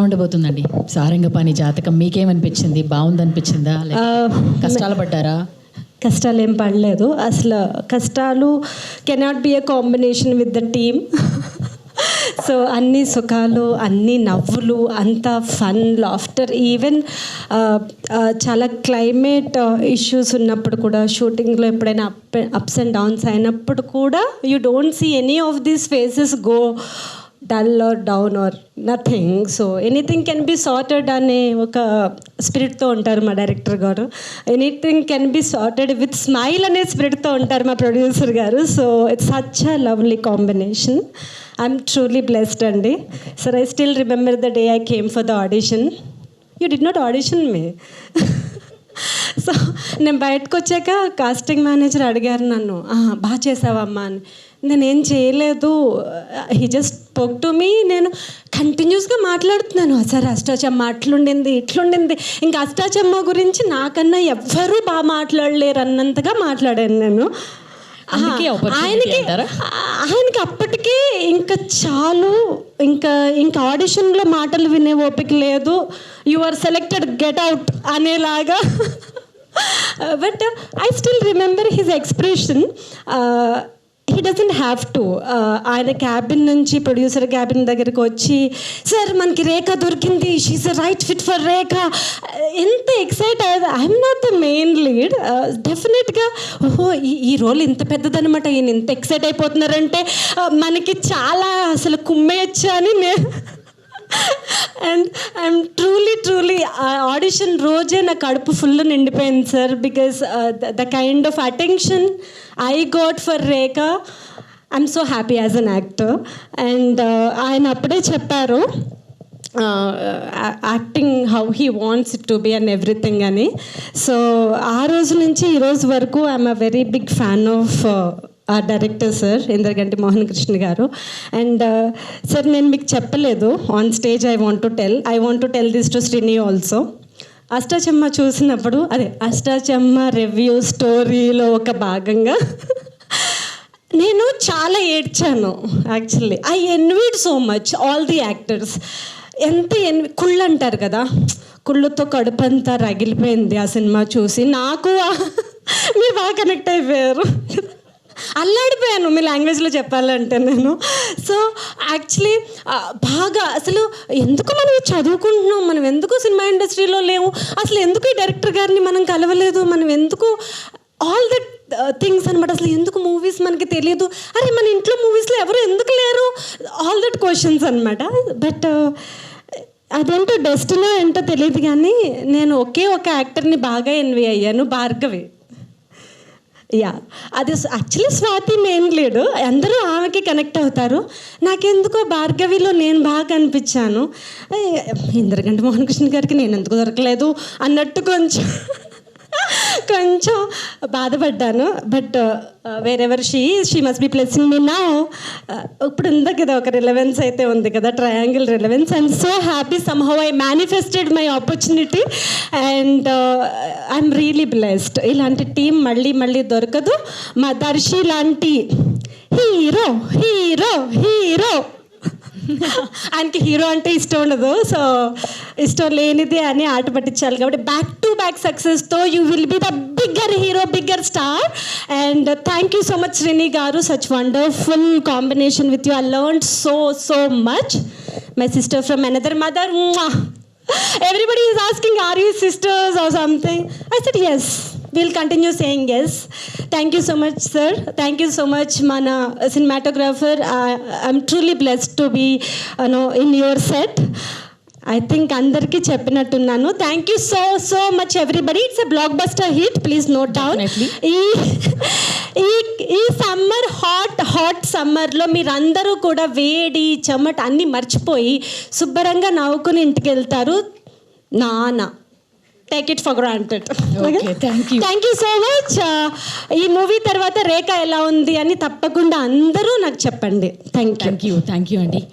ఉండబోతుందండి సారంగపాణి జాతకం? మీకేమనిపించింది? బాగుందనిపించిందా? కష్టాలు పడ్డారా? కష్టాలు ఏం పడలేదు అసలు. కష్టాలు cannot be a combination with the team. So అన్ని సుఖాలు, అన్ని నవ్వులు, అంత ఫన్, లాఫ్టర్. ఈవెన్ చాలా క్లైమేట్ ఇష్యూస్ ఉన్నప్పుడు కూడా, షూటింగ్లో ఎప్పుడైనా అప్స్ అండ్ డౌన్స్ అయినప్పుడు కూడా you don't see any of these faces go dull or down or nothing. So anything can be sorted అనే ఒక స్పిరిట్తో ఉంటారు మా డైరెక్టర్ గారు. Anything can be sorted with smile అనే స్పిరిట్తో ఉంటారు మా ప్రొడ్యూసర్ గారు. So it's such a lovely combination. I'm truly blessed అండి. Sir I still remember the day I came for the audition. You did not audition me. So నేను బయటకు వచ్చాక casting manager అడిగారు నన్ను, బాగా చేసావమ్మా అని. నేనేం చేయలేదు. He just spoke to me. నేను కంటిన్యూస్గా మాట్లాడుతున్నాను, సార్ అష్టాచమ్మ అట్లుండింది ఇట్లుండింది, ఇంకా అష్టాచమ్మ గురించి నాకన్నా ఎవ్వరూ బాగా మాట్లాడలేరు అన్నంతగా మాట్లాడాను నేను. ఆయనకి అప్పటికే ఇంకా చాలు, ఇంకా ఆడిషన్లో మాటలు వినే ఓపిక లేదు, you are selected, get out అనేలాగా. But I still remember his expression. He doesn't have to. ఆయన క్యాబిన్ నుంచి ప్రొడ్యూసర్ క్యాబిన్ దగ్గరికి వచ్చి, సార్ మనకి రేఖ దొరికింది, she's a right fit for Rekha, ఎంత ఎక్సైట్ అయ్యేది. I'm not the main lead. డెఫినెట్గా ఓహో ఈ రోల్ ఇంత పెద్దదనమాట, ఈయన ఇంత ఎక్సైట్ అయిపోతున్నారంటే మనకి చాలా అసలు కుమ్మేయచ్చు అని నేను. అండ్ ఐఎమ్ ట్రూలీ ఆడిషన్ రోజే నా కడుపు ఫుల్ నిండిపోయింది sir. Because the kind of attention I got for Rekha, I'm so happy as an actor. And ఆయన అప్పుడే చెప్పారు acting how he wants it to be and everything అని. సో ఆ రోజు నుంచి ఈ రోజు వరకు I'm a very big fan of ఆ డైరెక్టర్ సార్ ఇంద్రగంటి మోహన్ కృష్ణ గారు. అండ్ సార్ నేను మీకు చెప్పలేదు on stage, I want to tell this to Srini also. Ashta Chamma చూసినప్పుడు, అదే అష్టాచమ్మ రివ్యూ స్టోరీలో ఒక భాగంగా నేను చాలా ఏడ్చాను actually. I envied so much all the actors. కుళ్ళు అంటారు కదా, కుళ్ళుతో కడుపంతా రగిలిపోయింది ఆ సినిమా చూసి. నాకు మీరు బాగా కనెక్ట్ అయిపోయారు, అల్లాడిపోయాను మీ లాంగ్వేజ్లో చెప్పాలంటే నేను. సో యాక్చువల్లీ బాగా అసలు ఎందుకు మనం చదువుకుంటున్నాం, మనం ఎందుకు సినిమా ఇండస్ట్రీలో లేవు, అసలు ఎందుకు ఈ డైరెక్టర్ గారిని మనం కలవలేదు, మనం ఎందుకు ఆల్ దట్ థింగ్స్ అనమాట. అసలు ఎందుకు మూవీస్ మనకి తెలియదు, అరే మన ఇంట్లో మూవీస్లో ఎవరు ఎందుకు లేరు, ఆల్ దట్ క్వశ్చన్స్ అనమాట. బట్ అదేంటో డెస్టినీ ఏంటో తెలియదు కానీ నేను ఒకే ఒక యాక్టర్ని బాగా ఎన్వి అయ్యాను, భార్గవి. యా, అది యాక్చువల్లీ స్వాతి మెయిన్ లీడ్, అందరూ ఆమెకి కనెక్ట్ అవుతారు. నాకెందుకో భార్గవిలో నేను బాగా అనిపించాను. ఇంద్రగంటి మోహన్ కృష్ణ గారికి నేను ఎందుకు దొరకలేదు అన్నట్టు కొంచెం బాధపడ్డాను. But wherever she must be pleasing me now. ఇప్పుడు ఉంది కదా ఒక రిలవెన్స్ అయితే ఉంది కదా, triangle relevance. I'm so happy, somehow I manifested my opportunity and I'm really blessed. ఇలాంటి టీం మళ్ళీ దొరకదు. మా దర్శి లాంటి హీరో హీరో హీరో ఆయనకి హీరో అంటే ఇష్టం ఉండదు, సో ఇష్టం లేనిది అని ఆట పట్టించాలి. కాబట్టి బ్యాక్ టు బ్యాక్ సక్సెస్తో you will be the bigger hero, bigger star. And thank you so much Srini గారు, such wonderful combination with you. I learned so much. My sister from another mother. Everybody is asking, are you sisters or something? I said yes. We'll continue saying yes. Thank you so much, sir. Thank you so much, Mana cinematographer. I'm truly blessed to be, in your set. I think అందరికీ చెప్పినట్టున్నాను. Thank you so much everybody. It's a blockbuster hit, please note down. ఈ summer hot సమ్మర్లో మీరందరూ కూడా వేడి చెమట అన్నీ మర్చిపోయి శుభ్రంగా నవ్వుకుని ఇంటికి వెళ్తారు. నాన్న take it for granted. Thank you so much. ఈ మూవీ తర్వాత రేఖ ఎలా ఉంది అని తప్పకుండా అందరూ నాకు చెప్పండి. థ్యాంక్ యూ అండి.